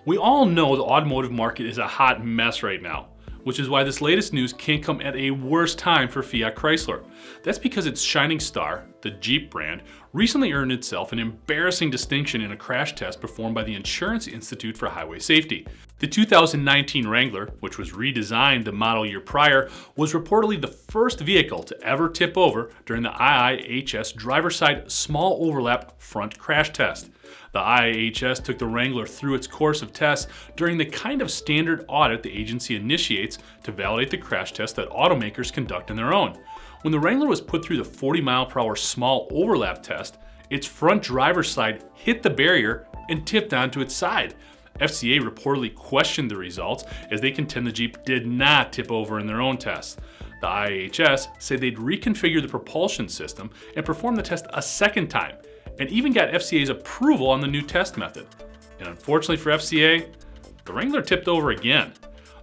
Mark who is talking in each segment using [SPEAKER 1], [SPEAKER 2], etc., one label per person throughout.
[SPEAKER 1] We all know the automotive market is a hot mess right now, which is why this latest news can't come at a worse time for Fiat Chrysler. That's because its shining star, the Jeep brand, recently earned itself an embarrassing distinction in a crash test performed by the Insurance Institute for Highway Safety. The 2019 Wrangler, which was redesigned the model year prior, was reportedly the first vehicle to ever tip over during the IIHS driver-side small overlap front crash test. The IIHS took the Wrangler through its course of tests during the kind of standard audit the agency initiates to validate the crash test that automakers conduct on their own. When the Wrangler was put through the 40-mile-per-hour small overlap test, its front driver's side hit the barrier and tipped onto its side. FCA reportedly questioned the results as they contend the Jeep did not tip over in their own tests. The IIHS said they'd reconfigure the propulsion system and perform the test a second time, and even got FCA's approval on the new test method. And unfortunately for FCA, the Wrangler tipped over again.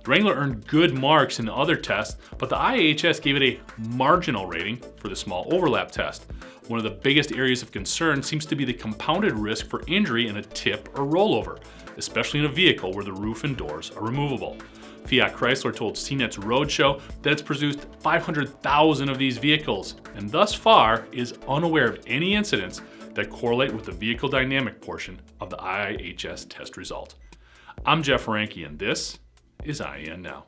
[SPEAKER 1] The Wrangler earned good marks in the other tests, but the IIHS gave it a marginal rating for the small overlap test. One of the biggest areas of concern seems to be the compounded risk for injury in a tip or rollover, especially in a vehicle where the roof and doors are removable. Fiat Chrysler told CNET's Roadshow that it's produced 500,000 of these vehicles, and thus far is unaware of any incidents that correlate with the vehicle dynamic portion of the IIHS test result. I'm Jeff Ranke, and this is IEN Now.